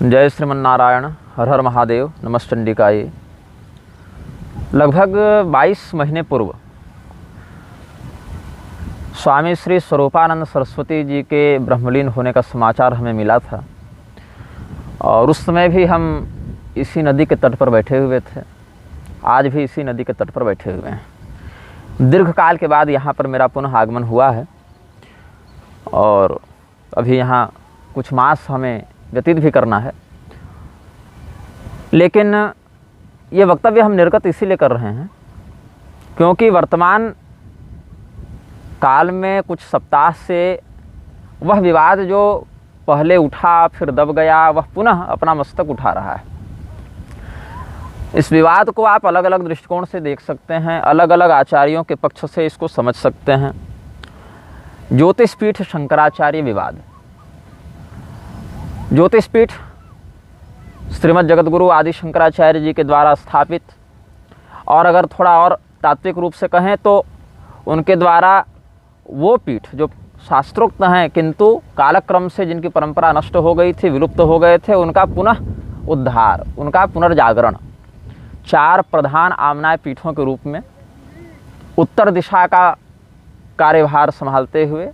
जय श्रीमन्नारायण, हर हर महादेव, नमश्चंडिकाय। लगभग 22 महीने पूर्व स्वामी श्री स्वरूपानंद सरस्वती जी के ब्रह्मलीन होने का समाचार हमें मिला था और उस समय भी हम इसी नदी के तट पर बैठे हुए थे। आज भी इसी नदी के तट पर बैठे हुए हैं। दीर्घ काल के बाद यहाँ पर मेरा पुनः आगमन हुआ है और अभी यहाँ कुछ मास हमें व्यतीत भी करना है, लेकिन ये वक्तव्य हम निर्गत इसीलिए कर रहे हैं क्योंकि वर्तमान काल में कुछ सप्ताह से वह विवाद जो पहले उठा फिर दब गया, वह पुनः अपना मस्तक उठा रहा है। इस विवाद को आप अलग अलग दृष्टिकोण से देख सकते हैं, अलग अलग आचार्यों के पक्ष से इसको समझ सकते हैं। ज्योतिषपीठ शंकराचार्य विवाद। ज्योतिषपीठ श्रीमद् जगतगुरु आदि शंकराचार्य जी के द्वारा स्थापित, और अगर थोड़ा और तात्विक रूप से कहें तो उनके द्वारा वो पीठ जो शास्त्रोक्त हैं किंतु कालक्रम से जिनकी परंपरा नष्ट हो गई थी, विलुप्त हो गए थे, उनका पुनः उद्धार, उनका पुनर्जागरण 4 प्रधान आमनाय पीठों के रूप में उत्तर दिशा का कार्यभार संभालते हुए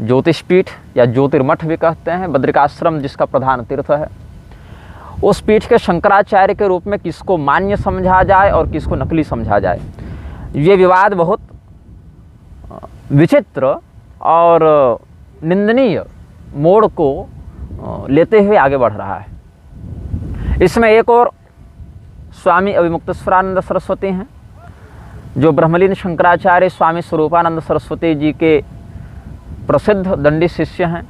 ज्योतिषपीठ या ज्योतिर्मठ भी कहते हैं, बद्रिकाश्रम जिसका प्रधान तीर्थ है, उस पीठ के शंकराचार्य के रूप में किसको मान्य समझा जाए और किसको नकली समझा जाए, ये विवाद बहुत विचित्र और निंदनीय मोड़ को लेते हुए आगे बढ़ रहा है। इसमें एक और स्वामी अभिमुक्तेश्वरानंद सरस्वती हैं जो ब्रह्मलीन शंकराचार्य स्वामी स्वरूपानंद सरस्वती जी के प्रसिद्ध दंडी शिष्य हैं,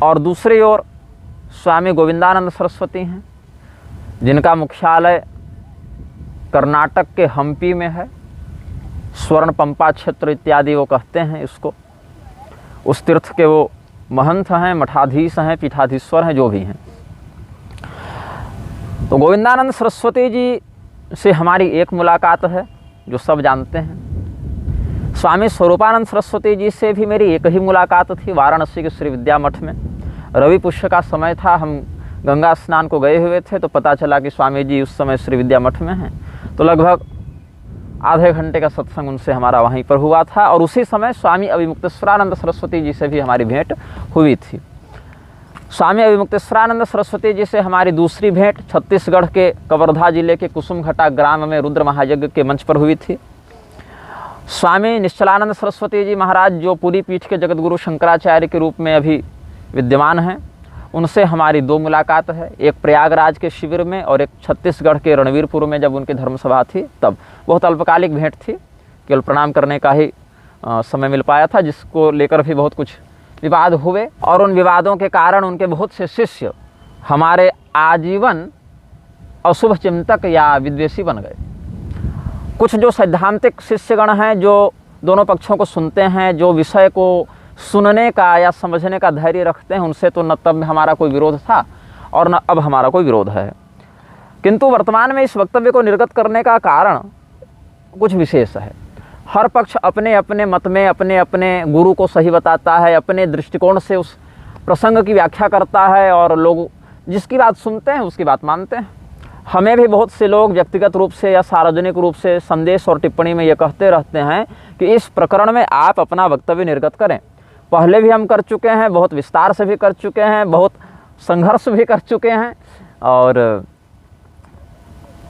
और दूसरी ओर स्वामी गोविंदानंद सरस्वती हैं जिनका मुख्यालय कर्नाटक के हम्पी में है। स्वर्ण पंपा क्षेत्र इत्यादि वो कहते हैं इसको। उस तीर्थ के वो महंत हैं, मठाधीश हैं, पीठाधीश्वर हैं, जो भी हैं। तो गोविंदानंद सरस्वती जी से हमारी एक मुलाकात है जो सब जानते हैं। स्वामी स्वरूपानंद सरस्वती जी से भी मेरी एक ही मुलाकात थी वाराणसी के श्री विद्या मठ में। रवि पुष्य का समय था, हम गंगा स्नान को गए हुए थे तो पता चला कि स्वामी जी उस समय श्री विद्या मठ में हैं। तो लगभग आधे घंटे का सत्संग उनसे हमारा वहीं पर हुआ था और उसी समय स्वामी अभिमुक्तेश्वरानंद सरस्वती जी से भी हमारी भेंट हुई थी। स्वामी अभिमुक्तेश्वरानंद सरस्वती जी से हमारी दूसरी भेंट छत्तीसगढ़ के कवर्धा जिले के कुसुमघटा ग्राम में रुद्र महायज्ञ के मंच पर हुई थी। स्वामी निश्चलानंद सरस्वती जी महाराज जो पूरी पीठ के जगतगुरु शंकराचार्य के रूप में अभी विद्यमान हैं, उनसे हमारी 2 मुलाकात है, एक प्रयागराज के शिविर में और एक छत्तीसगढ़ के रणवीरपुर में जब उनकी धर्मसभा थी तब। बहुत अल्पकालिक भेंट थी, केवल प्रणाम करने का ही समय मिल पाया था, जिसको लेकर भी बहुत कुछ विवाद हुए और उन विवादों के कारण उनके बहुत से शिष्य हमारे आजीवन अशुभ चिंतक या विद्वेषी बन गए। कुछ जो सैद्धांतिक शिष्यगण हैं जो दोनों पक्षों को सुनते हैं, जो विषय को सुनने का या समझने का धैर्य रखते हैं, उनसे तो न तब हमारा कोई विरोध था और न अब हमारा कोई विरोध है। किंतु वर्तमान में इस वक्तव्य को निर्गत करने का कारण कुछ विशेष है। हर पक्ष अपने अपने मत में अपने अपने गुरु को सही बताता है, अपने दृष्टिकोण से उस प्रसंग की व्याख्या करता है और लोग जिसकी बात सुनते हैं उसकी बात मानते हैं। हमें भी बहुत से लोग व्यक्तिगत रूप से या सार्वजनिक रूप से संदेश और टिप्पणी में ये कहते रहते हैं कि इस प्रकरण में आप अपना वक्तव्य निर्गत करें। पहले भी हम कर चुके हैं, बहुत विस्तार से भी कर चुके हैं, बहुत संघर्ष भी कर चुके हैं, और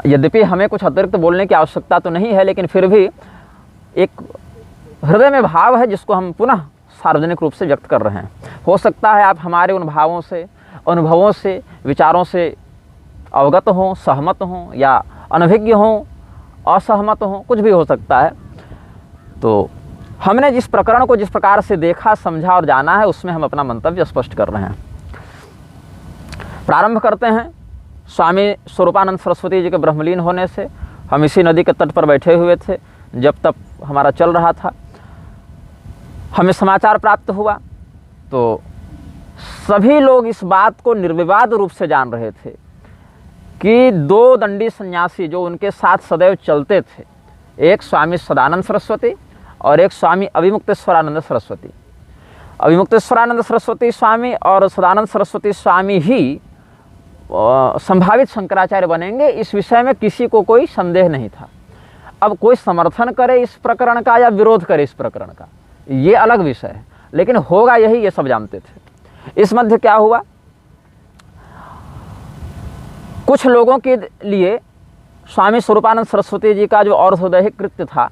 यद्यपि हमें कुछ अतिरिक्त बोलने की आवश्यकता तो नहीं है, लेकिन फिर भी एक हृदय में भाव है जिसको हम पुनः सार्वजनिक रूप से व्यक्त कर रहे हैं। हो सकता है आप हमारे उन भावों से, अनुभवों से, विचारों से अवगत हों, सहमत हों या अनभिज्ञ हों, असहमत हों, कुछ भी हो सकता है। तो हमने जिस प्रकरण को जिस प्रकार से देखा, समझा और जाना है, उसमें हम अपना मंतव्य स्पष्ट कर रहे हैं। प्रारंभ करते हैं स्वामी स्वरूपानंद सरस्वती जी के ब्रह्मलीन होने से। हम इसी नदी के तट पर बैठे हुए थे जब तक हमारा चल रहा था। हमें समाचार प्राप्त हुआ तो सभी लोग इस बात को निर्विवाद रूप से जान रहे थे कि 2 दंडी सन्यासी जो उनके साथ सदैव चलते थे, एक स्वामी सदानंद सरस्वती और एक स्वामी अभिमुक्तेश्वरानंद सरस्वती, अभिमुक्तेश्वरानंद सरस्वती स्वामी और सदानंद सरस्वती स्वामी ही संभावित शंकराचार्य बनेंगे, इस विषय में किसी को कोई संदेह नहीं था। अब कोई समर्थन करे इस प्रकरण का या विरोध करे इस प्रकरण का, ये अलग विषय है, लेकिन होगा यही, ये सब जानते थे। इस मध्य क्या हुआ, कुछ लोगों के लिए स्वामी स्वरूपानंद सरस्वती जी का जो और्ध्वदैहिक कृत्य था,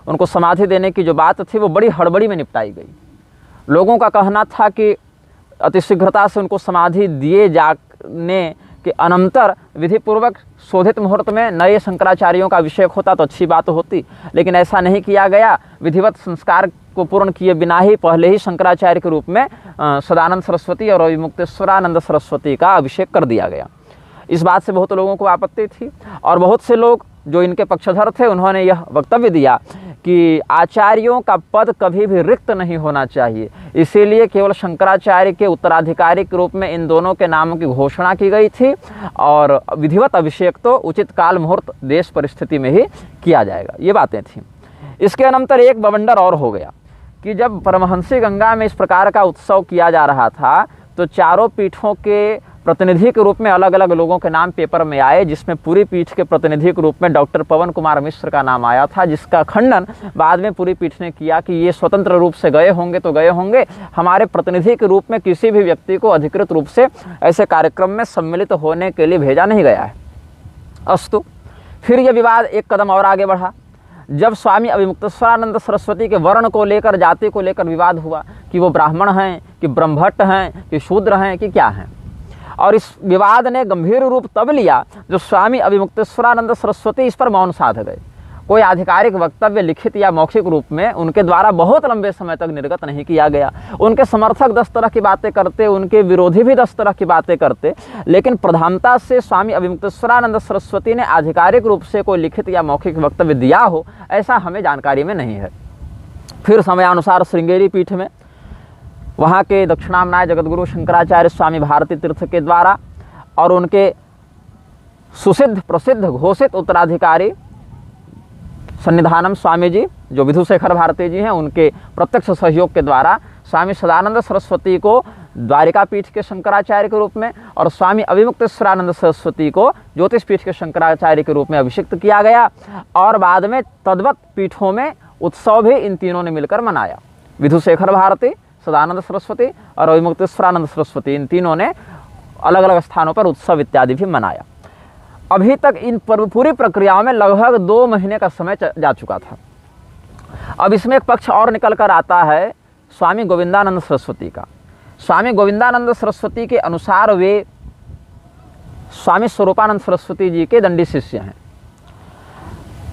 उनको समाधि देने की जो बात थी, वो बड़ी हड़बड़ी में निपटाई गई। लोगों का कहना था कि अतिशीघ्रता से उनको समाधि दिए जाने के अनंतर विधिपूर्वक शोधित मुहूर्त में नए शंकराचार्यों का अभिषेक होता तो अच्छी बात होती, लेकिन ऐसा नहीं किया गया। विधिवत संस्कार को पूर्ण किए बिना ही पहले ही शंकराचार्य के रूप में सदानंद सरस्वती और अभिमुक्तेश्वरानंद सरस्वती का अभिषेक कर दिया गया। इस बात से बहुत लोगों को आपत्ति थी और बहुत से लोग जो इनके पक्षधर थे, उन्होंने यह वक्तव्य दिया कि आचार्यों का पद कभी भी रिक्त नहीं होना चाहिए, इसीलिए केवल शंकराचार्य के उत्तराधिकारी के रूप में इन दोनों के नामों की घोषणा की गई थी और विधिवत अभिषेक तो उचित काल मुहूर्त देश परिस्थिति में ही किया जाएगा। ये बातें थीं। इसके अनंतर एक बवंडर और हो गया कि जब परमहंसी गंगा में इस प्रकार का उत्सव किया जा रहा था, तो चारों पीठों के प्रतिनिधि के रूप में अलग अलग लोगों के नाम पेपर में आए, जिसमें पूरी पीठ के प्रतिनिधि के रूप में डॉक्टर पवन कुमार मिश्र का नाम आया था, जिसका खंडन बाद में पूरी पीठ ने किया कि ये स्वतंत्र रूप से गए होंगे तो गए होंगे, हमारे प्रतिनिधि के रूप में किसी भी व्यक्ति को अधिकृत रूप से ऐसे कार्यक्रम में सम्मिलित होने के लिए भेजा नहीं गया है। अस्तु, फिर यह विवाद एक कदम और आगे बढ़ा जब स्वामी अभिमुक्तेश्वरानंद सरस्वती के वर्ण को लेकर, जाति को लेकर विवाद हुआ कि वो ब्राह्मण हैं कि ब्रह्मभट्ट हैं कि शूद्र हैं कि क्या हैं। और इस विवाद ने गंभीर रूप तब लिया जो स्वामी अभिमुक्तेश्वरानंद सरस्वती इस पर मौन साध गए। कोई आधिकारिक वक्तव्य लिखित या मौखिक रूप में उनके द्वारा बहुत लंबे समय तक निर्गत नहीं किया गया। उनके समर्थक 10 तरह की बातें करते, उनके विरोधी भी 10 तरह की बातें करते, लेकिन प्रधानता से स्वामी अभिमुक्तेश्वरानंद सरस्वती ने आधिकारिक रूप से कोई लिखित या मौखिक वक्तव्य दिया हो, ऐसा हमें जानकारी में नहीं है। फिर समयानुसार श्रृंगेरी पीठ में वहाँ के दक्षिणामनाय जगतगुरु शंकराचार्य स्वामी भारती तीर्थ के द्वारा और उनके सुसिद्ध प्रसिद्ध घोषित उत्तराधिकारी सन्निधानम स्वामी जी जो विधुशेखर भारती जी हैं, उनके प्रत्यक्ष सहयोग के द्वारा स्वामी सदानंद सरस्वती को द्वारिका पीठ के शंकराचार्य के रूप में और स्वामी अभिमुक्तेश्वरानंद सरस्वती को ज्योतिष पीठ के शंकराचार्य के रूप में अभिषिक्त किया गया और बाद में तद्वत पीठों में उत्सव भी इन तीनों ने मिलकर मनाया। विधुशेखर भारती, सदानंद सरस्वती और अभिमुक्तेश्वरानंद सरस्वती, इन तीनों ने अलग अलग स्थानों पर उत्सव इत्यादि भी मनाया। अभी तक इन पूरी प्रक्रियाओं में लगभग 2 महीने का समय जा चुका था। अब इसमें एक पक्ष और निकल कर आता है स्वामी गोविंदानंद सरस्वती का। स्वामी गोविंदानंद सरस्वती के अनुसार वे स्वामी स्वरूपानंद सरस्वती जी के दंडी शिष्य हैं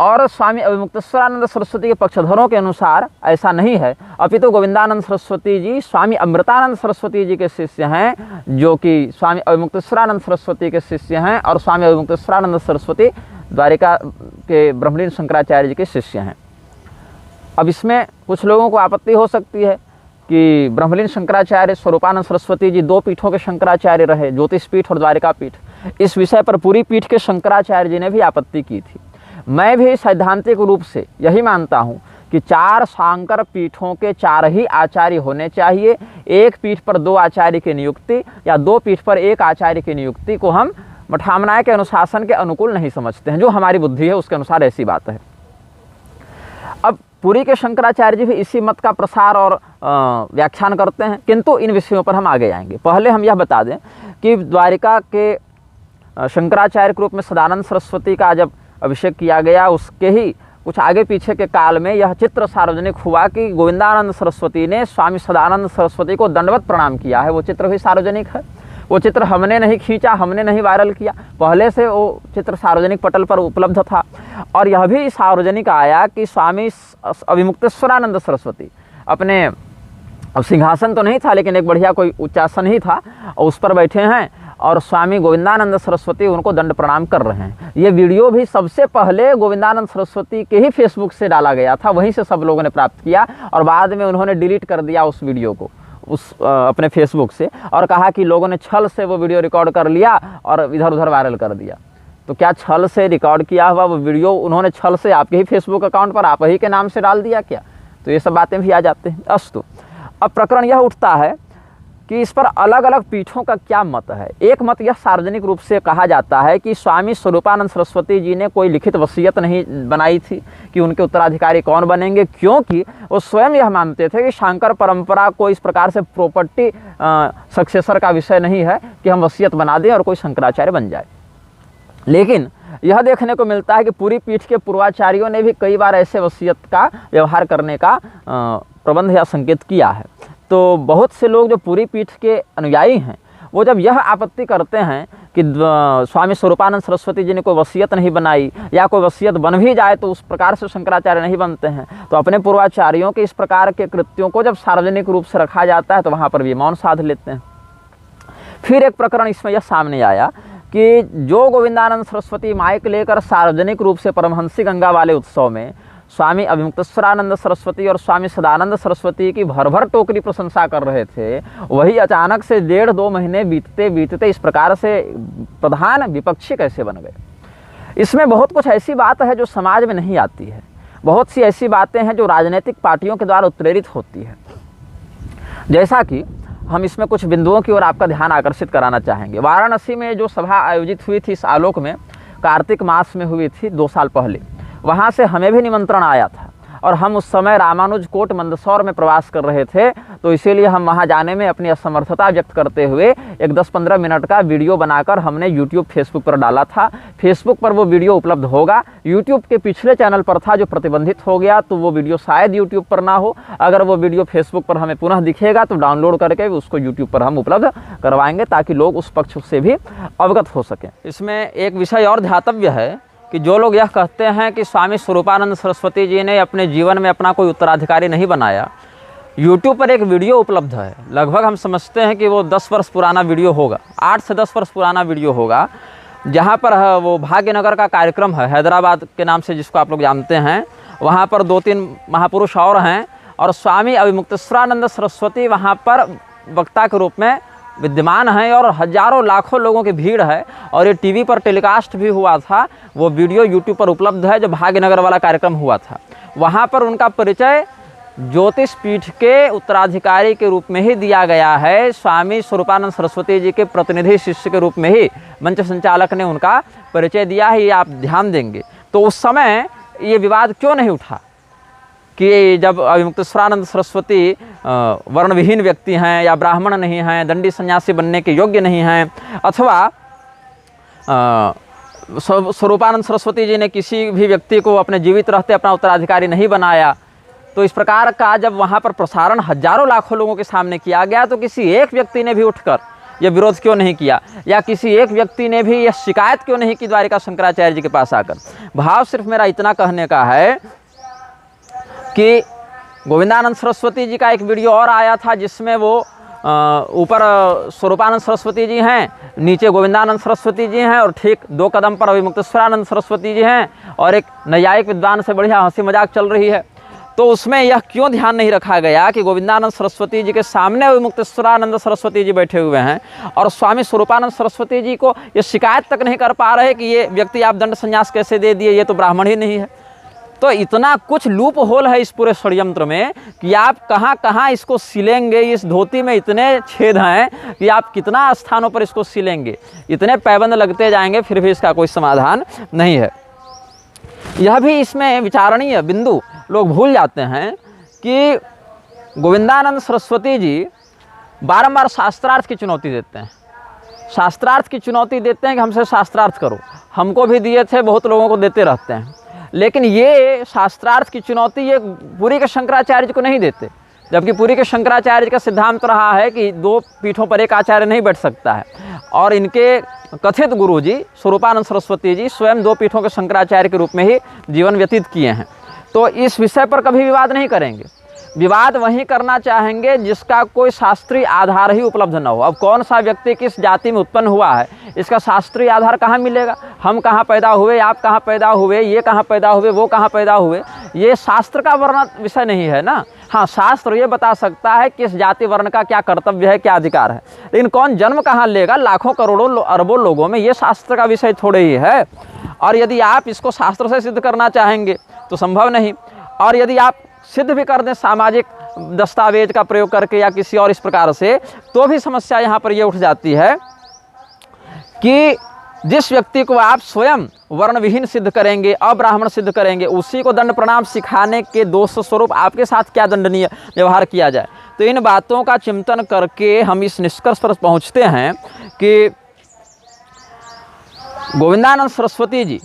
और स्वामी अभिमुक्तेश्वरानंद सरस्वती के पक्षधरों के अनुसार ऐसा नहीं है, अपितु गोविंदानंद सरस्वती जी स्वामी अमृतानंद सरस्वती जी के शिष्य हैं, जो कि स्वामी अभिमुक्तेश्वरानंद सरस्वती के शिष्य हैं और स्वामी अभिमुक्तेश्वरानंद सरस्वती द्वारिका के ब्रह्मलीन शंकराचार्य जी के शिष्य हैं। अब इसमें कुछ लोगों को आपत्ति हो सकती है कि ब्रह्मलीन शंकराचार्य स्वरूपानंद सरस्वती जी 2 पीठों के शंकराचार्य रहे, ज्योतिष पीठ और द्वारिका पीठ। इस विषय पर पूरी पीठ के शंकराचार्य जी ने भी आपत्ति की थी। मैं भी सैद्धांतिक रूप से यही मानता हूँ कि 4 शांकर पीठों के 4 ही आचार्य होने चाहिए। एक पीठ पर 2 आचार्य की नियुक्ति या 2 पीठ पर 1 आचार्य की नियुक्ति को हम मठामनाय के अनुशासन के अनुकूल नहीं समझते हैं। जो हमारी बुद्धि है उसके अनुसार ऐसी बात है। अब पुरी के शंकराचार्य जी भी इसी मत का प्रसार और व्याख्यान करते हैं, किंतु इन विषयों पर हम आगे आएंगे। पहले हम यह बता दें कि द्वारिका के शंकराचार्य के रूप में सदानंद सरस्वती का जब अभिषेक किया गया, उसके ही कुछ आगे पीछे के काल में यह चित्र सार्वजनिक हुआ कि गोविंदानंद सरस्वती ने स्वामी सदानंद सरस्वती को दंडवत प्रणाम किया है। वो चित्र भी सार्वजनिक है। वो चित्र हमने नहीं खींचा, हमने नहीं वायरल किया, पहले से वो चित्र सार्वजनिक पटल पर उपलब्ध था। और यह भी सार्वजनिक आया कि स्वामी अभिमुक्तेश्वरानंद सरस्वती अपने, अब सिंहासन तो नहीं था लेकिन एक बढ़िया कोई उच्चासन ही था, और उस पर बैठे हैं और स्वामी गोविंदानंद सरस्वती उनको दंड प्रणाम कर रहे हैं। ये वीडियो भी सबसे पहले गोविंदानंद सरस्वती के ही फेसबुक से डाला गया था, वहीं से सब लोगों ने प्राप्त किया और बाद में उन्होंने डिलीट कर दिया उस वीडियो को अपने फेसबुक से और कहा कि लोगों ने छल से वो वीडियो रिकॉर्ड कर लिया और इधर उधर वायरल कर दिया। तो क्या छल से रिकॉर्ड किया हुआ वो वीडियो उन्होंने छल से आपके ही फेसबुक अकाउंट पर आप ही के नाम से डाल दिया क्या? तो ये सब बातें भी आ जाते हैं। अस्तु, अब प्रकरण यह उठता है कि इस पर अलग अलग पीठों का क्या मत है। एक मत यह सार्वजनिक रूप से कहा जाता है कि स्वामी स्वरूपानंद सरस्वती जी ने कोई लिखित वसीयत नहीं बनाई थी कि उनके उत्तराधिकारी कौन बनेंगे, क्योंकि वो स्वयं यह मानते थे कि शंकर परंपरा को इस प्रकार से प्रॉपर्टी सक्सेसर का विषय नहीं है कि हम वसीयत बना दें और कोई शंकराचार्य बन जाए। लेकिन यह देखने को मिलता है कि पूरी पीठ के पूर्वाचार्यों ने भी कई बार ऐसे वसीयत का व्यवहार करने का प्रबंध या संकेत किया है। तो बहुत से लोग जो पूरी पीठ के अनुयायी हैं वो जब यह आपत्ति करते हैं कि स्वामी स्वरूपानंद सरस्वती जी ने कोई वसीयत नहीं बनाई या कोई वसीयत बन भी जाए तो उस प्रकार से शंकराचार्य नहीं बनते हैं, तो अपने पूर्वाचार्यों के इस प्रकार के कृत्यों को जब सार्वजनिक रूप से रखा जाता है तो वहाँ पर भी मौन साध लेते हैं। फिर एक प्रकरण इसमें यह सामने आया कि जो गोविंदानंद सरस्वती माइक लेकर सार्वजनिक रूप से परमहंसी गंगा वाले उत्सव में स्वामी अभिमुक्तेश्वरानंद सरस्वती और स्वामी सदानंद सरस्वती की भर भर टोकरी प्रशंसा कर रहे थे, वही अचानक से 1.5-2 महीने बीतते बीतते इस प्रकार से प्रधान विपक्षी कैसे बन गए। इसमें बहुत कुछ ऐसी बात है जो समाज में नहीं आती है, बहुत सी ऐसी बातें हैं जो राजनीतिक पार्टियों के द्वारा उत्प्रेरित होती है। जैसा कि हम इसमें कुछ बिंदुओं की ओर आपका ध्यान आकर्षित कराना चाहेंगे। वाराणसी में जो सभा आयोजित हुई थी इस आलोक में, कार्तिक मास में हुई थी 2 साल पहले, वहाँ से हमें भी निमंत्रण आया था और हम उस समय रामानुज कोट मंदसौर में प्रवास कर रहे थे, तो इसीलिए हम वहाँ जाने में अपनी असमर्थता व्यक्त करते हुए एक 10-15 मिनट का वीडियो बनाकर हमने यूट्यूब फेसबुक पर डाला था। फेसबुक पर वो वीडियो उपलब्ध होगा, यूट्यूब के पिछले चैनल पर था जो प्रतिबंधित हो गया, तो वो वीडियो शायद यूट्यूब पर ना हो। अगर वो वीडियो फेसबुक पर हमें पुनः दिखेगा तो डाउनलोड करके उसको यूट्यूब पर हम उपलब्ध करवाएंगे ताकि लोग उस पक्ष से भी अवगत हो सकें। इसमें एक विषय और ध्यातव्य है कि जो लोग यह कहते हैं कि स्वामी स्वरूपानंद सरस्वती जी ने अपने जीवन में अपना कोई उत्तराधिकारी नहीं बनाया, YouTube पर एक वीडियो उपलब्ध है, लगभग हम समझते हैं कि वो 10 वर्ष पुराना वीडियो होगा, 8 से 10 वर्ष पुराना वीडियो होगा, जहाँ पर वो भाग्यनगर का कार्यक्रम है हैदराबाद के नाम से जिसको आप लोग जानते हैं। वहाँ पर 2-3 महापुरुष और हैं और स्वामी अभिमुक्तेश्वरानंद सरस्वती वहाँ पर वक्ता के रूप में विद्यमान हैं और हजारों लाखों लोगों की भीड़ है और ये टीवी पर टेलीकास्ट भी हुआ था। वो वीडियो यूट्यूब पर उपलब्ध है जो भाग्यनगर वाला कार्यक्रम हुआ था। वहाँ पर उनका परिचय ज्योतिष पीठ के उत्तराधिकारी के रूप में ही दिया गया है, स्वामी स्वरूपानंद सरस्वती जी के प्रतिनिधि शिष्य के रूप में ही मंच संचालक ने उनका परिचय दिया है। ये आप ध्यान देंगे तो उस समय ये विवाद क्यों नहीं उठा कि जब अभिमुक्तेश्वरानंद सरस्वती वर्णविहीन व्यक्ति हैं या ब्राह्मण नहीं हैं, दंडी सन्यासी बनने के योग्य नहीं हैं, अथवा स्वरूपानंद सरस्वती जी ने किसी भी व्यक्ति को अपने जीवित रहते अपना उत्तराधिकारी नहीं बनाया, तो इस प्रकार का जब वहाँ पर प्रसारण हजारों लाखों लोगों के सामने किया गया तो किसी एक व्यक्ति ने भी उठकर यह विरोध क्यों नहीं किया या किसी एक व्यक्ति ने भी यह शिकायत क्यों नहीं की द्वारिका शंकराचार्य जी के पास आकर। भाव सिर्फ मेरा इतना कहने का है कि गोविंदानंद सरस्वती जी का एक वीडियो और आया था जिसमें वो ऊपर स्वरूपानंद सरस्वती जी हैं, नीचे गोविंदानंद सरस्वती जी हैं और ठीक 2 कदम पर अभिमुक्तेश्वरानंद सरस्वती जी हैं और एक न्यायिक विद्वान से बढ़िया हंसी मजाक चल रही है। तो उसमें यह क्यों ध्यान नहीं रखा गया कि गोविंदानंद सरस्वती जी के सामने अभिमुक्तेश्वरानंद सरस्वती जी बैठे हुए हैं और स्वामी स्वरूपानंद सरस्वती जी को ये शिकायत तक नहीं कर पा रहे कि ये व्यक्ति आप दंड संन्यास कैसे दे दिए, ये तो ब्राह्मण ही नहीं है। तो इतना कुछ लूप होल है इस पूरे षड्यंत्र में कि आप कहाँ कहाँ इसको सिलेंगे। इस धोती में इतने छेद हैं कि आप कितना स्थानों पर इसको सिलेंगे, इतने पैबंद लगते जाएंगे, फिर भी इसका कोई समाधान नहीं है। यह भी इसमें विचारणीय बिंदु लोग भूल जाते हैं कि गोविंदानंद सरस्वती जी बारंबार शास्त्रार्थ की चुनौती देते हैं, शास्त्रार्थ की चुनौती देते हैं कि हमसे शास्त्रार्थ करो। हमको भी दिए थे, बहुत लोगों को देते रहते हैं, लेकिन ये शास्त्रार्थ की चुनौती ये पुरी के शंकराचार्य को नहीं देते, जबकि पुरी के शंकराचार्य का सिद्धांत रहा है कि 2 पीठों पर एक आचार्य नहीं बैठ सकता है और इनके कथित गुरुजी स्वरूपानंद सरस्वती जी स्वयं 2 पीठों के शंकराचार्य के रूप में ही जीवन व्यतीत किए हैं। तो इस विषय पर कभी विवाद नहीं करेंगे, विवाद वहीं करना चाहेंगे जिसका कोई शास्त्रीय आधार ही उपलब्ध न हो। अब कौन सा व्यक्ति किस जाति में उत्पन्न हुआ है इसका शास्त्रीय आधार कहाँ मिलेगा? हम कहाँ पैदा हुए, आप कहाँ पैदा हुए, ये कहाँ पैदा हुए, वो कहाँ पैदा हुए, ये शास्त्र का वर्णन विषय नहीं है ना। हाँ, शास्त्र ये बता सकता है किस जाति वर्ण का क्या कर्तव्य है, क्या अधिकार है, लेकिन कौन जन्म कहाँ लेगा लाखों करोड़ों अरबों लोगों में, ये शास्त्र का विषय थोड़े ही है। और यदि आप इसको शास्त्र से सिद्ध करना चाहेंगे तो संभव नहीं, और यदि आप सिद्ध भी कर दें सामाजिक दस्तावेज का प्रयोग करके या किसी और इस प्रकार से, तो भी समस्या यहाँ पर ये उठ जाती है कि जिस व्यक्ति को आप स्वयं वर्णविहीन सिद्ध करेंगे, अब्राह्मण सिद्ध करेंगे, उसी को दंड प्रणाम सिखाने के दोष स्वरूप आपके साथ क्या दंडनीय व्यवहार किया जाए। तो इन बातों का चिंतन करके हम इस निष्कर्ष पर पहुँचते हैं कि गोविंदानंद सरस्वती जी,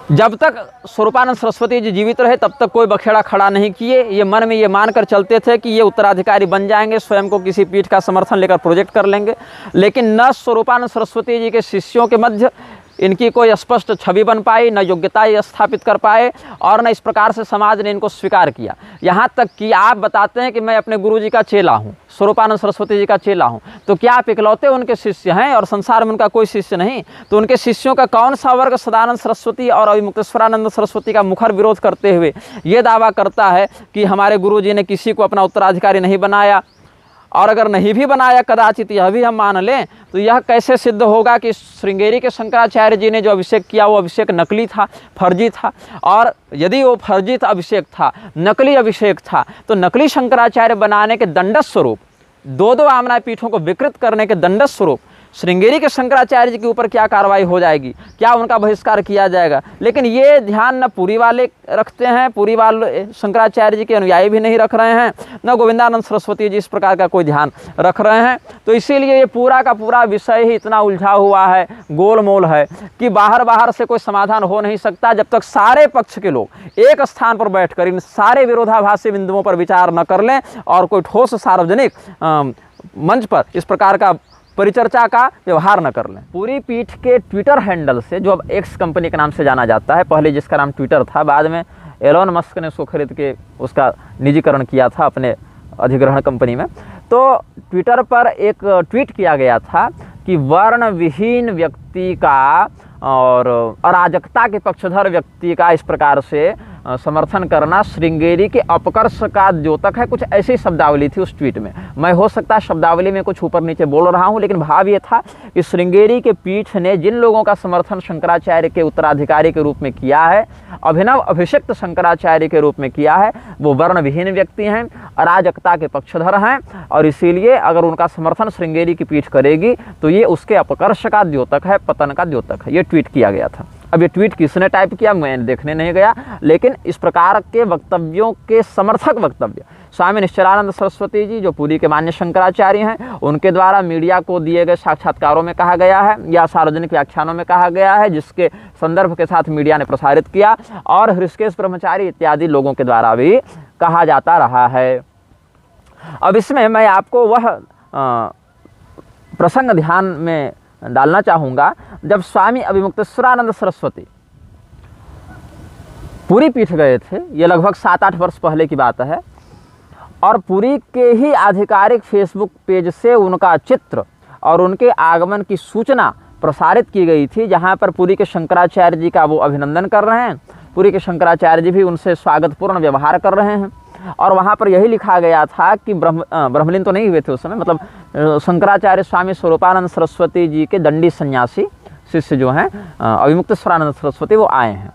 जब तक स्वरूपानंद सरस्वती जी जीवित रहे तब तक कोई बखेड़ा खड़ा नहीं किए। ये मन में ये मानकर चलते थे कि ये उत्तराधिकारी बन जाएंगे, स्वयं को किसी पीठ का समर्थन लेकर प्रोजेक्ट कर लेंगे। लेकिन न स्वरूपानंद सरस्वती जी के शिष्यों के मध्य इनकी कोई स्पष्ट छवि बन पाई, न योग्यता ये स्थापित कर पाए, और न इस प्रकार से समाज ने इनको स्वीकार किया। यहाँ तक कि आप बताते हैं कि मैं अपने गुरु जी का चेला हूँ, स्वरूपानंद सरस्वती जी का चेला हूँ, तो क्या आप इकलौते उनके शिष्य हैं और संसार में उनका कोई शिष्य नहीं? तो उनके शिष्यों का कौन सा वर्ग सदानंद सरस्वती और अभिमुक्तेश्वरानंद सरस्वती का मुखर विरोध करते हुए ये दावा करता है कि हमारे गुरु जी ने किसी को अपना उत्तराधिकारी नहीं बनाया? और अगर नहीं भी बनाया, कदाचित यह भी हम मान लें, तो यह कैसे सिद्ध होगा कि श्रृंगेरी के शंकराचार्य जी ने जो अभिषेक किया वो अभिषेक नकली था, फर्जी था? और यदि वो फर्जी अभिषेक था, नकली अभिषेक था, तो नकली शंकराचार्य बनाने के दंडस स्वरूप, दो आमना पीठों को विकृत करने के दंडस स्वरूप श्रृंगेरी के शंकराचार्य जी के ऊपर क्या कार्रवाई हो जाएगी? क्या उनका बहिष्कार किया जाएगा? लेकिन ये ध्यान न पुरी वाले रखते हैं, पुरी वाले शंकराचार्य जी के अनुयायी भी नहीं रख रहे हैं, न गोविंदानंद सरस्वती जी इस प्रकार का कोई ध्यान रख रहे हैं। तो इसीलिए ये पूरा का पूरा विषय ही इतना उलझा हुआ है, गोलमोल है, कि बाहर से कोई समाधान हो नहीं सकता जब तक सारे पक्ष के लोग एक स्थान पर बैठकर इन सारे विरोधाभासी बिंदुओं पर विचार न कर लें और कोई ठोस सार्वजनिक मंच पर इस प्रकार का परिचर्चा का व्यवहार न कर लें। पूरी पीठ के ट्विटर हैंडल से, जो अब एक्स कंपनी के नाम से जाना जाता है, पहले जिसका नाम ट्विटर था, बाद में एलोन मस्क ने उसको खरीद के उसका निजीकरण किया था अपने अधिग्रहण कंपनी में। तो ट्विटर पर एक ट्वीट किया गया था कि वर्ण विहीन व्यक्ति का और अराजकता के पक्षधर व्यक्ति का इस प्रकार से समर्थन करना श्रृंगेरी के अपकर्ष का द्योतक है। कुछ ऐसी शब्दावली थी उस ट्वीट में। मैं हो सकता है शब्दावली में कुछ ऊपर नीचे बोल रहा हूं, लेकिन भाव ये था कि श्रृंगेरी के पीठ ने जिन लोगों का समर्थन शंकराचार्य के उत्तराधिकारी के रूप में किया है, अभिनव अभिषिक्त शंकराचार्य के रूप में किया है, वो वर्ण विहीन व्यक्ति हैं, अराजकता के पक्षधर हैं, और इसीलिए अगर उनका समर्थन श्रृंगेरी की पीठ करेगी तो ये उसके अपकर्ष का द्योतक है, पतन का द्योतक है। ये ट्वीट किया गया था। अब ये ट्वीट किसने टाइप किया मैं देखने नहीं गया, लेकिन इस प्रकार के वक्तव्यों के समर्थक वक्तव्य स्वामी निश्चलानंद सरस्वती जी, जो पुरी के मान्य शंकराचार्य हैं, उनके द्वारा मीडिया को दिए गए साक्षात्कारों में कहा गया है या सार्वजनिक व्याख्यानों में कहा गया है, जिसके संदर्भ के साथ मीडिया ने प्रसारित किया, और हृषिकेश ब्रह्मचारी इत्यादि लोगों के द्वारा भी कहा जाता रहा है। अब इसमें मैं आपको वह प्रसंग ध्यान में डालना चाहूँगा जब स्वामी अभिमुक्तेश्वरानंद सरस्वती पुरी पीठ गए थे। ये लगभग 7-8 वर्ष पहले की बात है, और पुरी के ही आधिकारिक फेसबुक पेज से उनका चित्र और उनके आगमन की सूचना प्रसारित की गई थी, जहाँ पर पुरी के शंकराचार्य जी का वो अभिनंदन कर रहे हैं, पुरी के शंकराचार्य जी भी उनसे स्वागतपूर्ण व्यवहार कर रहे हैं, और वहाँ पर यही लिखा गया था कि ब्रह्मलीन तो नहीं हुए थे उस समय, मतलब शंकराचार्य स्वामी स्वरूपानंद सरस्वती जी के दंडी सन्यासी शिष्य जो हैं अभिमुक्तेश्वरानंद सरस्वती, वो आए हैं।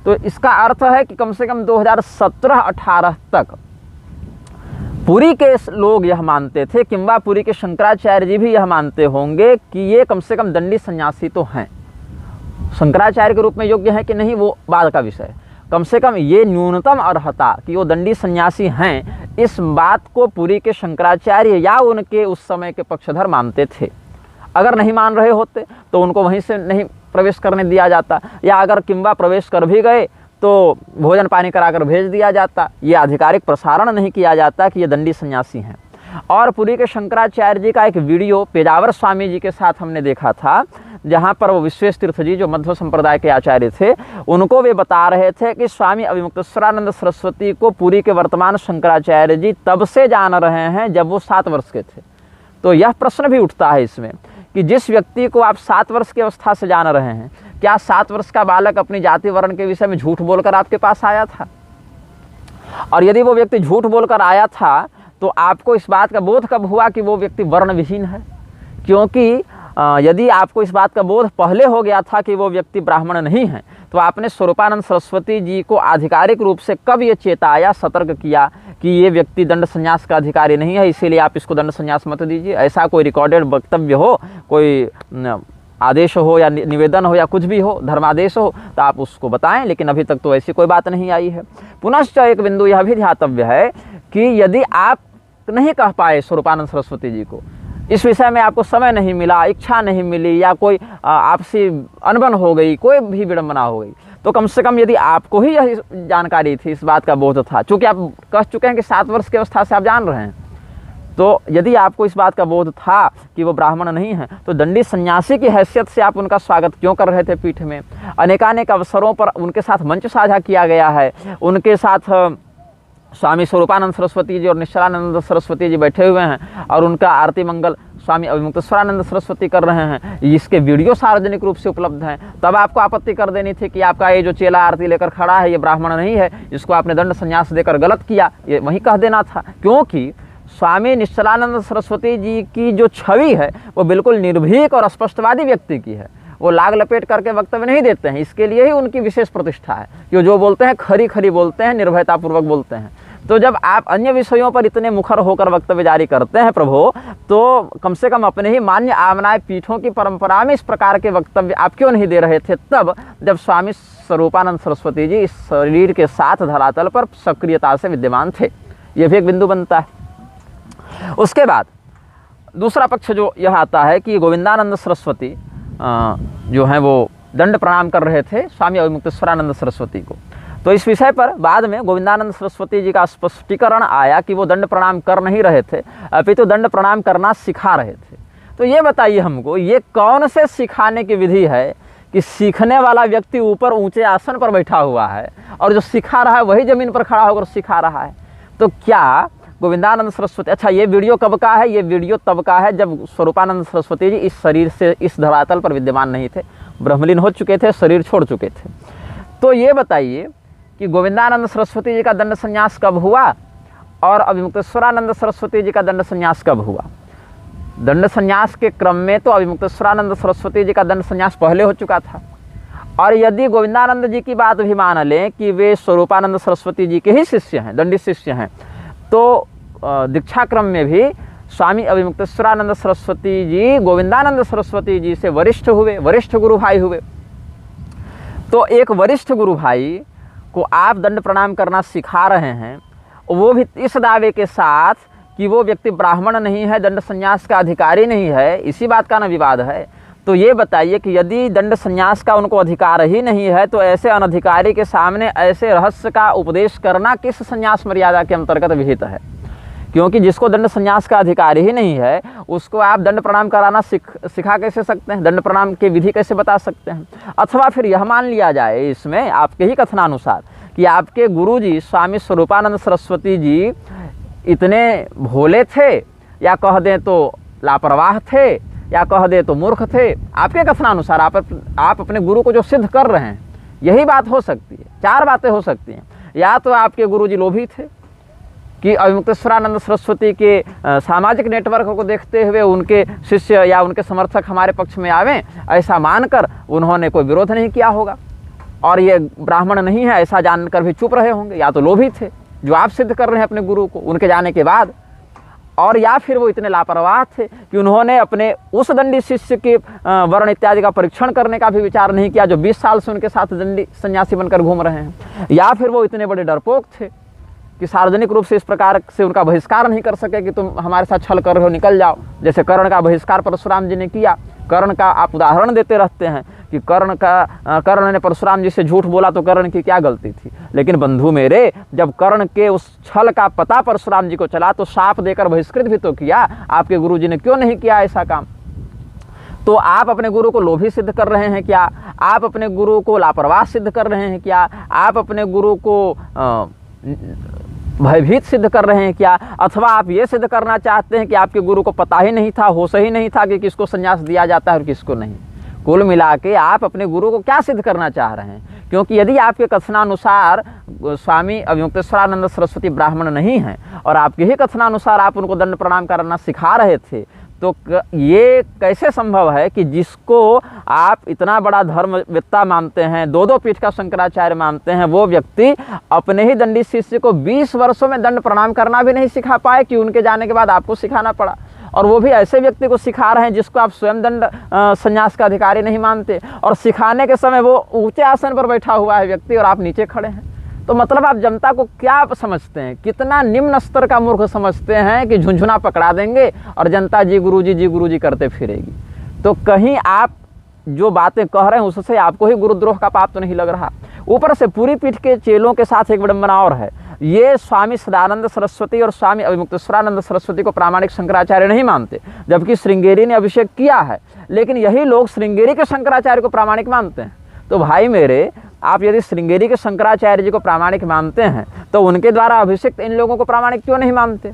तो इसका अर्थ है कि कम से कम 2017-18 तक पुरी के लोग यह मानते थे, किंवा पुरी के शंकराचार्य जी भी यह मानते होंगे कि ये कम से कम दंडी सन्यासी तो हैं। शंकराचार्य के रूप में योग्य है कि नहीं वो बाद का विषय है, कम से कम ये न्यूनतम अर्हता कि वो दंडी सन्यासी हैं, इस बात को पुरी के शंकराचार्य या उनके उस समय के पक्षधर मानते थे। अगर नहीं मान रहे होते तो उनको वहीं से नहीं प्रवेश करने दिया जाता, या अगर किंवा प्रवेश कर भी गए तो भोजन पानी कराकर भेज दिया जाता, ये आधिकारिक प्रसारण नहीं किया जाता कि ये दंडी सन्यासी हैं। और पुरी के शंकराचार्य जी का एक वीडियो पेजावर स्वामी जी के साथ हमने देखा था, जहाँ पर वो विश्वेश तीर्थ जी जो मध्व संप्रदाय के आचार्य थे, उनको वे बता रहे थे कि स्वामी अभिमुक्तेश्वरानंद सरस्वती को पुरी के वर्तमान शंकराचार्य जी तब से जान रहे हैं जब वो 7 वर्ष के थे। तो यह प्रश्न भी उठता है इसमें कि जिस व्यक्ति को आप 7 वर्ष की अवस्था से जान रहे हैं, क्या 7 वर्ष का बालक अपनी जाति वर्ण के विषय में झूठ बोलकर आपके पास आया था? और यदि वो व्यक्ति झूठ बोलकर आया था तो आपको इस बात का बोध कब हुआ कि वो व्यक्ति वर्ण विहीन है? क्योंकि यदि आपको इस बात का बोध पहले हो गया था कि वो व्यक्ति ब्राह्मण नहीं है, तो आपने स्वरूपानंद सरस्वती जी को आधिकारिक रूप से कब ये चेताया, सतर्क किया कि ये व्यक्ति दंड संन्यास का अधिकारी नहीं है, इसीलिए आप इसको दंड संन्यास मत दीजिए? ऐसा कोई रिकॉर्डेड वक्तव्य हो, कोई आदेश हो या निवेदन हो या कुछ भी हो, धर्मादेश हो, तो आप उसको बताएं। लेकिन अभी तक तो ऐसी कोई बात नहीं आई है। पुनश्च एक बिंदु यह भी ध्यातव्य है कि यदि आप नहीं कह पाए स्वरूपानंद सरस्वती जी को, इस विषय में आपको समय नहीं मिला, इच्छा नहीं मिली, या कोई आपसी अनबन हो गई, कोई भी विडंबना हो गई, तो कम से कम यदि आपको ही यह जानकारी थी, इस बात का बोध था, चूँकि आप कह चुके हैं कि 7 वर्ष की अवस्था से आप जान रहे हैं, तो यदि आपको इस बात का बोध था कि वो ब्राह्मण नहीं है, तो दंडी सन्यासी की हैसियत से आप उनका स्वागत क्यों कर रहे थे पीठ में? अनेकानेक अवसरों पर उनके साथ मंच साझा किया गया है, उनके साथ स्वामी स्वरूपानंद सरस्वती जी और निश्चलानंद सरस्वती जी बैठे हुए हैं और उनका आरती मंगल स्वामी अभिमुक्तेश्वरानंद सरस्वती कर रहे हैं, इसके वीडियो सार्वजनिक रूप से उपलब्ध हैं। तब आपको आपत्ति कर देनी थी कि आपका ये जो चेला आरती लेकर खड़ा है ये ब्राह्मण नहीं है, इसको आपने दंड संन्यास देकर गलत किया, ये वही कह देना था। क्योंकि स्वामी निश्चलानंद सरस्वती जी की जो छवि है वो बिल्कुल निर्भीक और स्पष्टवादी व्यक्ति की है। वो लाग लपेट करके वक्तव्य नहीं देते हैं, इसके लिए ही उनकी विशेष प्रतिष्ठा है कि जो बोलते हैं खरी खरी बोलते हैं, निर्भयतापूर्वक बोलते हैं। तो जब आप अन्य विषयों पर इतने मुखर होकर वक्तव्य जारी करते हैं प्रभु, तो कम से कम अपने ही मान्य आमनाय पीठों की परंपरा में इस प्रकार के वक्तव्य आप क्यों नहीं दे रहे थे तब, जब स्वामी स्वरूपानंद सरस्वती जी इस शरीर के साथ धरातल पर सक्रियता से विद्यमान थे? ये भी एक बिंदु बनता है। उसके बाद दूसरा पक्ष जो यह आता है कि गोविंदानंद सरस्वती जो हैं वो दंड प्रणाम कर रहे थे स्वामी अभिमुक्तेश्वरानंद सरस्वती को। तो इस विषय पर बाद में गोविंदानंद सरस्वती जी का स्पष्टीकरण आया कि वो दंड प्रणाम कर नहीं रहे थे, अपितु दंड प्रणाम करना सिखा रहे थे। तो ये बताइए हमको, ये कौन से सिखाने की विधि है कि सीखने वाला व्यक्ति ऊपर ऊंचे आसन पर बैठा हुआ है और जो सिखा रहा है वही ज़मीन पर खड़ा होकर सिखा रहा है? तो क्या गोविंदानंद सरस्वती, अच्छा ये वीडियो कब का है? ये वीडियो तब का है जब स्वरूपानंद सरस्वती जी इस शरीर से इस धरातल पर विद्यमान नहीं थे, ब्रह्मलीन हो चुके थे, शरीर छोड़ चुके थे। तो ये बताइए कि गोविंदानंद सरस्वती जी का दंड संन्यास कब हुआ और अभिमुक्तेश्वरानंद सरस्वती जी का दंड संन्यास कब हुआ? दंड संन्यास के क्रम में तो अभिमुक्तेश्वरानंद सरस्वती जी का दंड संन्यास पहले हो चुका था। और यदि गोविंदानंद जी की बात भी मान लें कि वे स्वरूपानंद सरस्वती जी के ही शिष्य हैं, दंडी शिष्य हैं, तो दीक्षा क्रम में भी स्वामी अभिमुक्तेश्वरानंद सरस्वती जी गोविंदानंद सरस्वती जी से वरिष्ठ हुए, वरिष्ठ गुरु भाई हुए। तो एक वरिष्ठ गुरु भाई को आप दंड प्रणाम करना सिखा रहे हैं, वो भी इस दावे के साथ कि वो व्यक्ति ब्राह्मण नहीं है, दंड संन्यास का अधिकारी नहीं है, इसी बात का न विवाद है। तो ये बताइए कि यदि दंड संन्यास का उनको अधिकार ही नहीं है, तो ऐसे अनधिकारी के सामने ऐसे रहस्य का उपदेश करना किस संन्यास मर्यादा के अंतर्गत विहित है? क्योंकि जिसको दंड संन्यास का अधिकार ही नहीं है उसको आप दंड प्रणाम कराना सिखा कैसे सकते हैं? दंड प्रणाम की विधि कैसे बता सकते हैं? अथवा फिर यह मान लिया जाए इसमें आपके ही कथनानुसार कि आपके गुरुजी स्वामी स्वरूपानंद सरस्वती जी इतने भोले थे, या कह दें तो लापरवाह थे, या कह दें तो मूर्ख थे। आपके कथनानुसार आप अपने गुरु को जो सिद्ध कर रहे हैं, यही बात हो सकती है। 4 बातें हो सकती हैं। या तो आपके गुरुजी लोभी थे कि अभिमुक्तेश्वरानंद सरस्वती के सामाजिक नेटवर्क को देखते हुए उनके शिष्य या उनके समर्थक हमारे पक्ष में आवें, ऐसा मानकर उन्होंने कोई विरोध नहीं किया होगा और ये ब्राह्मण नहीं है ऐसा जानकर भी चुप रहे होंगे। या तो लोभी थे जो आप सिद्ध कर रहे हैं अपने गुरु को उनके जाने के बाद, और या फिर वो इतने लापरवाह थे कि उन्होंने अपने उस दंडी शिष्य के वर्ण इत्यादि का परीक्षण करने का भी विचार नहीं किया जो 20 साल से उनके साथ दंडी सन्यासी बनकर घूम रहे हैं। या फिर वो इतने बड़े डरपोक थे कि सार्वजनिक रूप से इस प्रकार से उनका बहिष्कार नहीं कर सके कि तुम हमारे साथ छल कर रहे हो, निकल जाओ। जैसे कर्ण का बहिष्कार परशुराम जी ने किया। कर्ण का आप उदाहरण देते रहते हैं कि कर्ण ने परशुराम जी से झूठ बोला तो कर्ण की क्या गलती थी। लेकिन बंधु मेरे, जब कर्ण के उस छल का पता परशुराम जी को चला तो शाप देकर बहिष्कृत भी तो किया। आपके गुरु जी ने क्यों नहीं किया ऐसा काम? तो आप अपने गुरु को लोभी सिद्ध कर रहे हैं क्या? आप अपने गुरु को लापरवाह सिद्ध कर रहे हैं क्या? आप अपने गुरु को भयभीत सिद्ध कर रहे हैं क्या? अथवा आप ये सिद्ध करना चाहते हैं कि आपके गुरु को पता ही नहीं था, होश ही नहीं था कि किसको संन्यास दिया जाता है और किसको नहीं? कुल मिला के आप अपने गुरु को क्या सिद्ध करना चाह रहे हैं? क्योंकि यदि आपके कथनानुसार स्वामी अभिमुक्तेश्वरानंद सरस्वती ब्राह्मण नहीं हैं और आपके ही कथनानुसार आप उनको दंड प्रणाम करना सिखा रहे थे, तो ये कैसे संभव है कि जिसको आप इतना बड़ा धर्मवेत्ता मानते हैं, दो पीठ का शंकराचार्य मानते हैं, वो व्यक्ति अपने ही दंडी शिष्य को 20 वर्षों में दंड प्रणाम करना भी नहीं सिखा पाए कि उनके जाने के बाद आपको सिखाना पड़ा। और वो भी ऐसे व्यक्ति को सिखा रहे हैं जिसको आप स्वयं दंड संन्यास का अधिकारी नहीं मानते, और सिखाने के समय वो ऊंचे आसन पर बैठा हुआ है व्यक्ति और आप नीचे खड़े हैं। तो मतलब आप जनता को क्या समझते हैं, कितना निम्न स्तर का मूर्ख समझते हैं कि झुंझुना पकड़ा देंगे और जनता जी गुरुजी करते फिरेगी। तो कहीं आप जो बातें कह रहे हैं उससे आपको ही गुरुद्रोह का पाप तो नहीं लग रहा। ऊपर से पूरी पीठ के चेलों के साथ एक विडंबना और है, ये स्वामी सदानंद सरस्वती और स्वामी अभिमुक्तेश्वरानंद सरस्वती को प्रामाणिक शंकराचार्य नहीं मानते, जबकि श्रृंगेरी ने अभिषेक किया है, लेकिन यही लोग श्रृंगेरी के शंकराचार्य को प्रामाणिक मानते हैं। तो भाई मेरे, आप यदि श्रृंगेरी के शंकराचार्य जी को प्रामाणिक मानते हैं तो उनके द्वारा अभिषिक्त इन लोगों को प्रामाणिक क्यों नहीं मानते?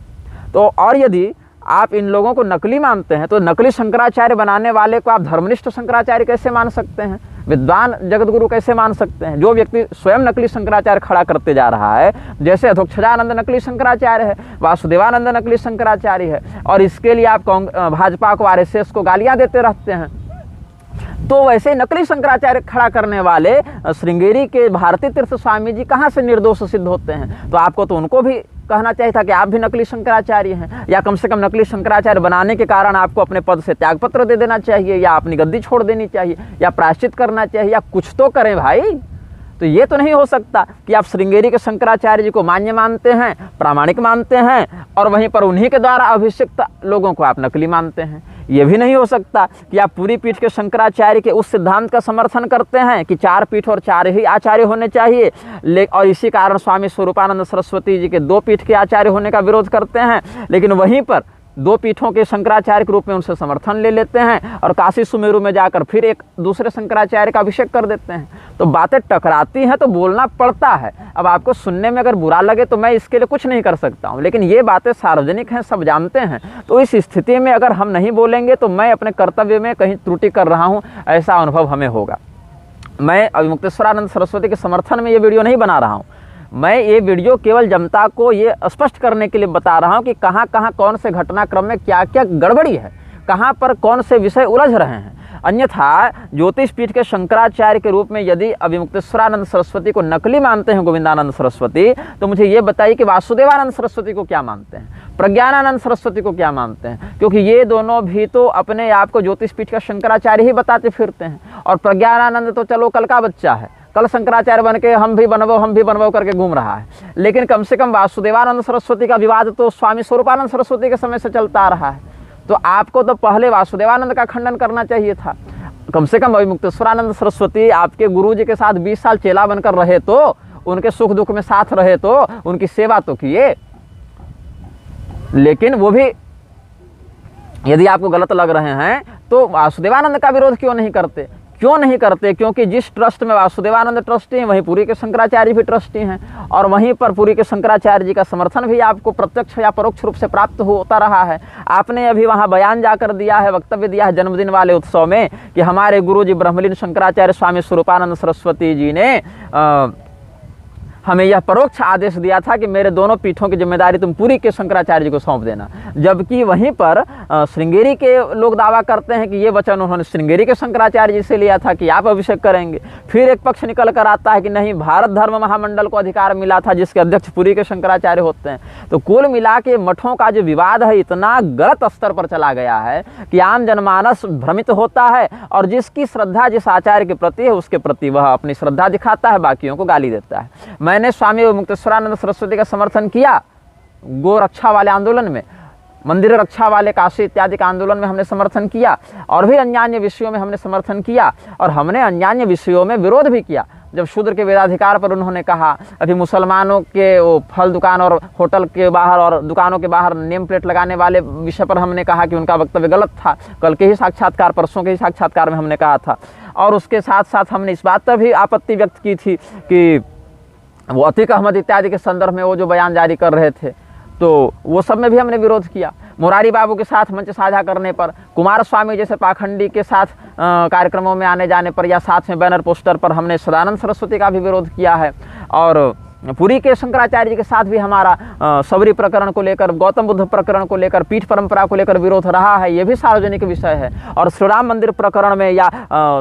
तो और यदि आप इन लोगों को नकली मानते हैं तो नकली शंकराचार्य बनाने वाले को आप धर्मनिष्ठ शंकराचार्य कैसे मान सकते हैं, विद्वान जगतगुरु कैसे मान सकते हैं? जो व्यक्ति स्वयं नकली शंकराचार्य खड़ा करते जा रहा है, जैसे अधोक्षजानंद नकली शंकराचार्य है, वासुदेवानंद नकली शंकराचार्य है, और इसके लिए आप भाजपा को, आरएसएस को गालियां देते रहते हैं, तो वैसे नकली शंकराचार्य खड़ा करने वाले श्रृंगेरी के भारती तीर्थ स्वामी जी कहाँ से निर्दोष सिद्ध होते हैं? तो आपको तो उनको भी कहना चाहिए था कि आप भी नकली शंकराचार्य हैं, या कम से कम नकली शंकराचार्य बनाने के कारण आपको अपने पद से त्यागपत्र दे देना चाहिए, या अपनी गद्दी छोड़ देनी चाहिए, या प्रायश्चित करना चाहिए, या कुछ तो करें भाई। तो ये तो नहीं हो सकता कि आप श्रृंगेरी के शंकराचार्य जी को मान्य मानते हैं, प्रामाणिक मानते हैं, और वहीं पर उन्हीं के द्वारा अभिषिक्त लोगों को आप नकली मानते हैं। ये भी नहीं हो सकता कि आप पूरी पीठ के शंकराचार्य के उस सिद्धांत का समर्थन करते हैं कि 4 पीठ और 4 ही आचार्य होने चाहिए, और इसी कारण स्वामी स्वरूपानंद सरस्वती जी के 2 पीठ के आचार्य होने का विरोध करते हैं, लेकिन वहीं पर 2 पीठों के शंकराचार्य के रूप में उनसे समर्थन ले लेते हैं और काशी सुमेरु में जाकर फिर एक दूसरे शंकराचार्य का अभिषेक कर देते हैं। तो बातें टकराती हैं तो बोलना पड़ता है। अब आपको सुनने में अगर बुरा लगे तो मैं इसके लिए कुछ नहीं कर सकता हूँ, लेकिन ये बातें सार्वजनिक हैं, सब जानते हैं। तो इस स्थिति में अगर हम नहीं बोलेंगे तो मैं अपने कर्तव्य में कहीं त्रुटि कर रहा हूँ, ऐसा अनुभव हमें होगा। मैं अभिमुक्तेश्वरानंद सरस्वती के समर्थन में ये वीडियो नहीं बना रहा हूँ, मैं ये वीडियो केवल जनता को ये स्पष्ट करने के लिए बता रहा हूँ कि कहाँ कहाँ कौन से घटनाक्रम में क्या क्या गड़बड़ी है, कहाँ पर कौन से विषय उलझ रहे हैं। अन्यथा ज्योतिष पीठ के शंकराचार्य के रूप में यदि अभिमुक्तेश्वरानंद सरस्वती को नकली मानते हैं गोविंदानंद सरस्वती, तो मुझे ये बताइए कि वासुदेवानंद सरस्वती को क्या मानते हैं, प्रज्ञानानंद सरस्वती को क्या मानते हैं? क्योंकि ये दोनों भी तो अपने आप को ज्योतिष पीठ का शंकराचार्य ही बताते फिरते हैं, और प्रज्ञानानंद तो चलो कल का बच्चा है, कल शंकराचार्य बन के हम भी बनवो करके घूम रहा है। लेकिन कम से कम वासुदेवानंद सरस्वती का विवाद तो स्वामी स्वरूपानंद सरस्वती के समय से चलता आ रहा है। तो आपको तो पहले वासुदेवानंद का खंडन करना चाहिए था। कम से कम अभिमुक्तेश्वरानंद सरस्वती आपके गुरुजी के साथ 20 साल चेला बनकर रहे, तो उनके सुख दुख में साथ रहे, तो उनकी सेवा तो किए। लेकिन वो भी यदि आपको गलत लग रहे हैं तो वासुदेवानंद का विरोध क्यों नहीं करते? क्योंकि जिस ट्रस्ट में वासुदेवानंद ट्रस्टी हैं वहीं पुरी के शंकराचार्य भी ट्रस्टी हैं, और वहीं पर पुरी के शंकराचार्य जी का समर्थन भी आपको प्रत्यक्ष या परोक्ष रूप से प्राप्त होता रहा है। आपने अभी वहां बयान जाकर दिया है, वक्तव्य दिया है जन्मदिन वाले उत्सव में कि हमारे गुरुजी ब्रह्मलीन शंकराचार्य स्वामी स्वरूपानंद सरस्वती जी ने हमें यह परोक्ष आदेश दिया था कि मेरे दोनों पीठों की जिम्मेदारी तुम पुरी के शंकराचार्य जी को सौंप देना। जबकि वहीं पर श्रृंगेरी के लोग दावा करते हैं कि ये वचन उन्होंने श्रृंगेरी के शंकराचार्य जी से लिया था कि आप अभिषेक करेंगे। फिर एक पक्ष निकल कर आता है कि नहीं, भारत धर्म महामंडल को अधिकार मिला था जिसके अध्यक्ष पुरी के शंकराचार्य होते हैं। तो कुल मिला के मठों का जो विवाद है इतना गलत स्तर पर चला गया है कि आम जनमानस भ्रमित होता है, और जिसकी श्रद्धा जिस आचार्य के प्रति है उसके प्रति वह अपनी श्रद्धा दिखाता है, बाकियों को गाली देता है। मैंने स्वामी मुक्तेश्वरानंद सरस्वती का समर्थन किया गो रक्षा वाले आंदोलन में, मंदिर रक्षा वाले काशी इत्यादि का आंदोलन में हमने समर्थन किया, और भी अन्यान्य विषयों में हमने समर्थन किया, और हमने अन्यान्य विषयों में विरोध भी किया। जब शूद्र के वेदाधिकार पर उन्होंने कहा, अभी मुसलमानों के वो फल दुकान और होटल के बाहर और दुकानों के बाहर नेम प्लेट लगाने वाले विषय पर हमने कहा कि उनका वक्तव्य गलत था। कल के ही साक्षात्कार, परसों के ही साक्षात्कार में हमने कहा था। और उसके साथ साथ हमने इस बात पर भी आपत्ति व्यक्त की थी कि वो अतीक अहमद इत्यादि के संदर्भ में वो जो बयान जारी कर रहे थे, तो वो सब में भी हमने विरोध किया। मुरारी बाबू के साथ मंच साझा करने पर, कुमार स्वामी जैसे पाखंडी के साथ कार्यक्रमों में आने जाने पर, या साथ में बैनर पोस्टर पर हमने सदानंद सरस्वती का भी विरोध किया है। और पुरी के शंकराचार्य जी के साथ भी हमारा सबरी प्रकरण को लेकर, गौतम बुद्ध प्रकरण को लेकर, पीठ परंपरा को लेकर विरोध रहा है, ये भी सार्वजनिक विषय है। और श्री राम मंदिर प्रकरण में या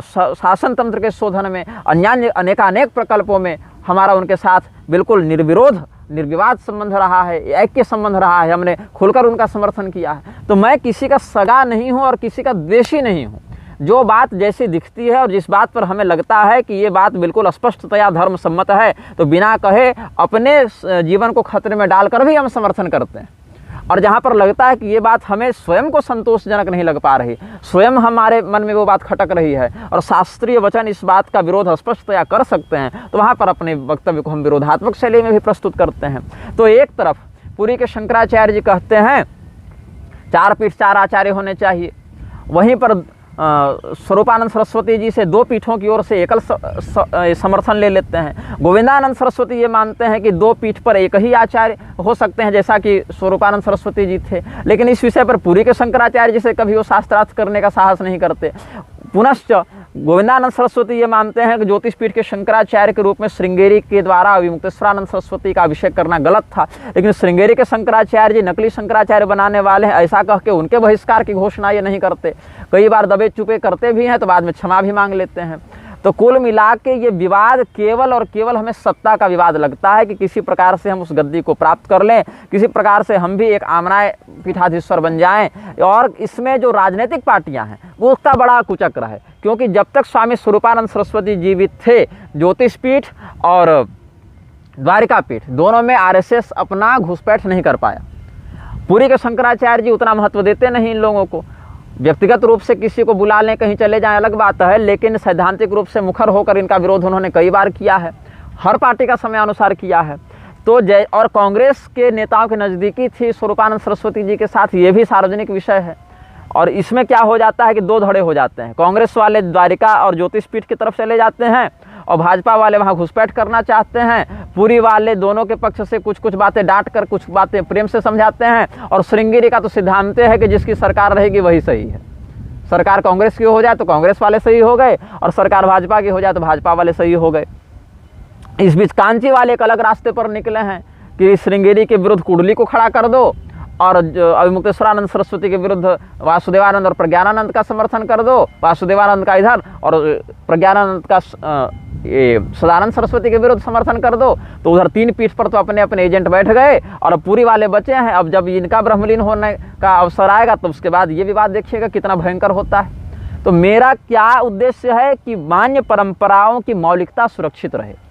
शासन तंत्र के शोधन में, अन्य अनेकानेक प्रकल्पों में हमारा उनके साथ बिल्कुल निर्विरोध निर्विवाद संबंध रहा है, ऐक्य संबंध रहा है, हमने खुलकर उनका समर्थन किया है। तो मैं किसी का सगा नहीं हूँ और किसी का द्वेषी नहीं हूँ। जो बात जैसी दिखती है और जिस बात पर हमें लगता है कि ये बात बिल्कुल स्पष्टतया धर्म सम्मत है, तो बिना कहे अपने जीवन को खतरे में डालकर भी हम समर्थन करते हैं। और जहाँ पर लगता है कि ये बात हमें स्वयं को संतोषजनक नहीं लग पा रही, स्वयं हमारे मन में वो बात खटक रही है और शास्त्रीय वचन इस बात का विरोध स्पष्टतया कर सकते हैं, तो वहाँ पर अपने वक्तव्य को हम विरोधात्मक शैली में भी प्रस्तुत करते हैं। तो एक तरफ पुरी के शंकराचार्य जी कहते हैं 4 पीठ 4 आचार्य होने चाहिए, वहीं पर स्वरूपानंद सरस्वती जी से 2 पीठों की ओर से एकल समर्थन ले लेते हैं। गोविंदानंद सरस्वती ये मानते हैं कि 2 पीठ पर एक ही आचार्य हो सकते हैं, जैसा कि स्वरूपानंद सरस्वती जी थे। लेकिन इस विषय पर पुरी के शंकराचार्य जी से कभी वो शास्त्रार्थ करने का साहस नहीं करते। पुनश्च गोविंदानंद सरस्वती ये मानते हैं कि ज्योतिष पीठ के शंकराचार्य के रूप में श्रृंगेरी के द्वारा विमुक्तेश्वरानंद सरस्वती का अभिषेक करना गलत था, लेकिन श्रृंगेरी के शंकराचार्य जी नकली शंकराचार्य बनाने वाले हैं, ऐसा कह के उनके बहिष्कार की घोषणा ये नहीं करते। कई बार दबे चुपे करते भी हैं तो बाद में क्षमा भी मांग लेते हैं। तो कुल मिला के ये विवाद केवल और केवल हमें सत्ता का विवाद लगता है कि किसी प्रकार से हम उस गद्दी को प्राप्त कर लें, किसी प्रकार से हम भी एक आमनाय पीठाधीश्वर बन जाएं। और इसमें जो राजनीतिक पार्टियां हैं वो उसका बड़ा कुचक्र है, क्योंकि जब तक स्वामी स्वरूपानंद सरस्वती जीवित थे, ज्योतिष पीठ और द्वारिका पीठ दोनों में आरएसएस अपना घुसपैठ नहीं कर पाया। पुरी के शंकराचार्य जी उतना महत्व देते नहीं इन लोगों को, व्यक्तिगत रूप से किसी को बुला लें कहीं चले जाएं अलग बात है, लेकिन सैद्धांतिक रूप से मुखर होकर इनका विरोध उन्होंने कई बार किया है, हर पार्टी का समय अनुसार किया है। तो और कांग्रेस के नेताओं के नज़दीकी थी स्वरूपानंद सरस्वती जी के साथ, ये भी सार्वजनिक विषय है। और इसमें क्या हो जाता है कि 2 धड़े हो जाते हैं, कांग्रेस वाले द्वारिका और ज्योतिष पीठ की तरफ चले जाते हैं और भाजपा वाले वहाँ घुसपैठ करना चाहते हैं। पुरी वाले दोनों के पक्ष से कुछ कुछ बातें डांट कर कुछ बातें प्रेम से समझाते हैं। और श्रृंगेरी का तो सिद्धांत है कि जिसकी सरकार रहेगी वही सही है। सरकार कांग्रेस की हो जाए तो कांग्रेस वाले सही हो गए, और सरकार भाजपा की हो जाए तो भाजपा वाले सही हो गए। इस बीच कांची वाले एक अलग रास्ते पर निकले हैं कि श्रृंगेरी के विरुद्ध कुंडली को खड़ा कर दो और अविमुक्तेश्वरानंद सरस्वती के विरुद्ध वासुदेवानंद और प्रज्ञानानंद का समर्थन कर दो, वासुदेवानंद का इधर और प्रज्ञानानंद का सदानंद सरस्वती के विरुद्ध समर्थन कर दो। तो उधर 3 पीठ पर तो अपने अपने एजेंट बैठ गए और पुरी वाले बचे हैं। अब जब इनका ब्रह्मलीन होने का अवसर आएगा तो उसके बाद ये विवाद देखिएगा कितना भयंकर होता है। तो मेरा क्या उद्देश्य है कि मान्य परंपराओं की मौलिकता सुरक्षित रहे।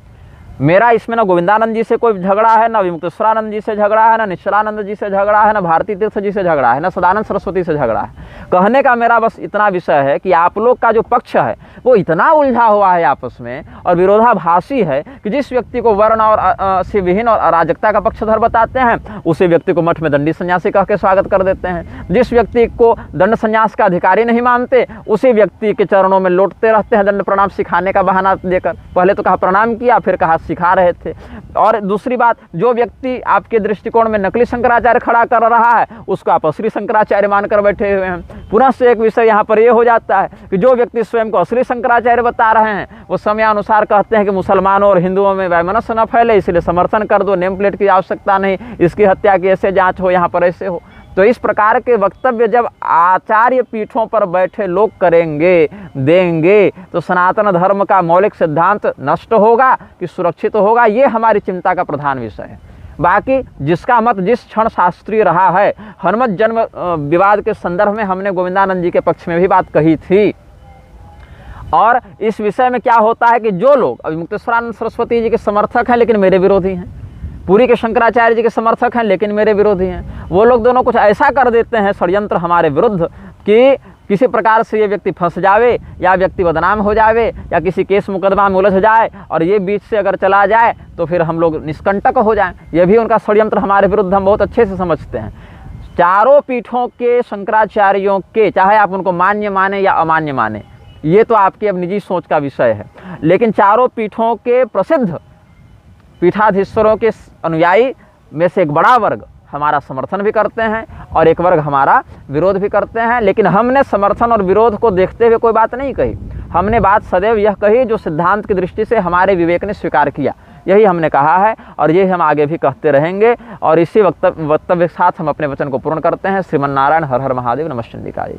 मेरा इसमें ना गोविंदानंद जी से कोई झगड़ा है, ना विमुक्तेश्वरानंद जी से झगड़ा है, ना निश्चलानंद जी से झगड़ा है, ना भारती तीर्थ जी से झगड़ा है, ना सदानंद सरस्वती से झगड़ा है। कहने का मेरा बस इतना विषय है कि आप लोग का जो पक्ष है वो इतना उलझा हुआ है आपस में और विरोधाभासी है कि जिस व्यक्ति को वर्ण और से विहीन और अराजकता का पक्षधर बताते हैं उसी व्यक्ति को मठ में दंडी सन्यासी कह के स्वागत कर देते हैं। जिस व्यक्ति को दंड सन्यास का अधिकारी नहीं मानते उसी व्यक्ति के चरणों में लौटते रहते हैं दंड प्रणाम सिखाने का बहाना देकर। पहले तो कहा प्रणाम किया, फिर कहा सिखा रहे थे। और दूसरी बात, जो व्यक्ति आपके दृष्टिकोण में नकली शंकराचार्य खड़ा कर रहा है उसको आप असली शंकराचार्य मानकर बैठे हुए हैं। पुनः से एक विषय यहाँ पर यह हो जाता है कि जो व्यक्ति स्वयं को असली शंकराचार्य बता रहे हैं वो समयानुसार कहते हैं कि मुसलमानों और हिंदुओं में वैमनस्य न फैले इसलिए समर्थन कर दो, नेम प्लेट की आवश्यकता नहीं, इसकी हत्या की ऐसे जांच हो, यहाँ पर ऐसे हो। तो इस प्रकार के वक्तव्य जब आचार्य पीठों पर बैठे लोग करेंगे देंगे तो सनातन धर्म का मौलिक सिद्धांत नष्ट होगा कि सुरक्षित होगा, ये हमारी चिंता का प्रधान विषय है। बाकी जिसका मत जिस क्षण शास्त्रीय रहा है, हनुमत जन्म विवाद के संदर्भ में हमने गोविंदानंद जी के पक्ष में भी बात कही थी। और इस विषय में क्या होता है कि जो लोग अविमुक्तेश्वरानंद सरस्वती जी के समर्थक हैं लेकिन मेरे विरोधी हैं, पुरी के शंकराचार्य जी के समर्थक हैं लेकिन मेरे विरोधी हैं, वो लोग दोनों कुछ ऐसा कर देते हैं षड्यंत्र हमारे विरुद्ध कि किसी प्रकार से ये व्यक्ति फंस जावे या व्यक्ति बदनाम हो जावे या किसी केस मुकदमा में उलझ जाए और ये बीच से अगर चला जाए तो फिर हम लोग निष्कंटक हो जाएं। ये भी उनका षड्यंत्र हमारे विरुद्ध हम बहुत अच्छे से समझते हैं। चारों पीठों के शंकराचार्यों के, चाहे आप उनको मान्य माने या अमान्य माने, ये तो आपकी अब निजी सोच का विषय है, लेकिन चारों पीठों के प्रसिद्ध पीठाधीश्वरों के अनुयायी में से एक बड़ा वर्ग हमारा समर्थन भी करते हैं और एक वर्ग हमारा विरोध भी करते हैं। लेकिन हमने समर्थन और विरोध को देखते हुए कोई बात नहीं कही, हमने बात सदैव यह कही जो सिद्धांत की दृष्टि से हमारे विवेक ने स्वीकार किया यही हमने कहा है और ये हम आगे भी कहते रहेंगे। और इसी वक्तव्य के साथ हम अपने वचन को पूर्ण करते हैं। श्रीमन नारायण, हर हर महादेव, नमः चंडिकाय।